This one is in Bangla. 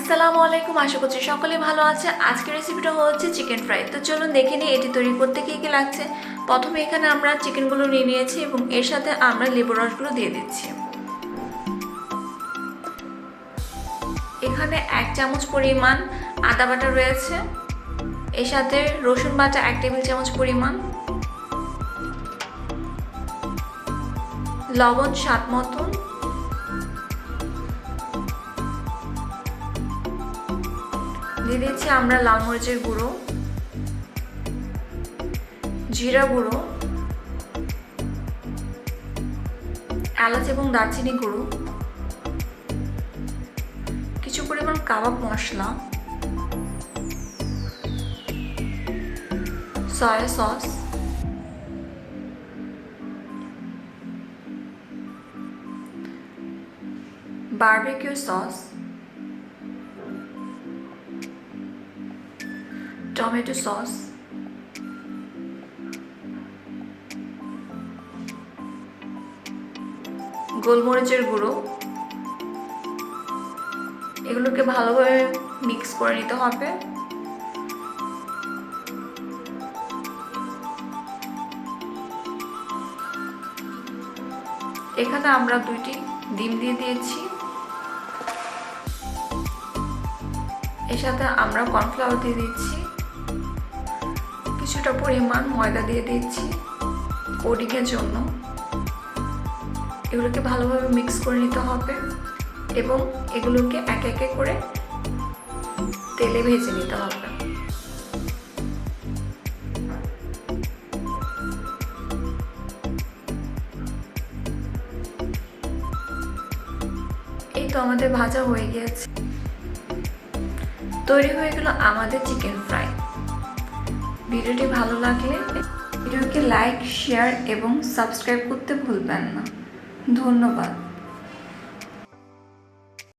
আসসালামু আলাইকুম, আশা করছি সকলে ভালো আছে। আজকের রেসিপিটা হচ্ছে চিকেন ফ্রাই। তো চলুন দেখে নিই এটি তৈরি করতে কী কী লাগছে। প্রথমে এখানে আমরা চিকেনগুলো নিয়ে নিয়েছি এবং এর সাথে আমরা লেবুর রসগুলো দিয়ে দিচ্ছি। এখানে 1 চামচ পরিমাণ আদা বাটা রয়েছে, এর সাথে রসুন বাটা 1 টেবিল চামচ পরিমাণ, লবণ স্বাদ মতন, দিয়ে দিচ্ছি আমরা লাল মরিচের গুঁড়ো, জিরা গুঁড়ো, এলাচ এবং দারচিনি গুঁড়ো, কিছু পরিমাণ কাবাব মশলা, soya sauce, barbecue sauce, tomato sauce, গোলমরিচের গুঁড়ো, এগুলোকে ভালোভাবে মিক্স করে নিতে হবে। এখানে আমরা 2টি ডিম দিয়ে দিয়েছি, এর সাথে আমরা কর্নফ্লাওয়ার দিয়ে দিচ্ছি, কিছুটা পরিমাণ ময়দা দিয়ে দিচ্ছি কোটিংয়ের জন্য। এগুলোকে ভালোভাবে মিক্স করে নিতে হবে এবং এগুলোকে একে একে করে তেলে ভেজে নিতে হবে। এই তো আমাদের ভাজা হয়ে গিয়েছে, তৈরি হয়ে গেল আমাদের চিকেন ফ্রাই। ভিডিওটি ভালো লাগলে ভিডিওকে লাইক, শেয়ার এবং সাবস্ক্রাইব করতে ভুলবেন না। ধন্যবাদ।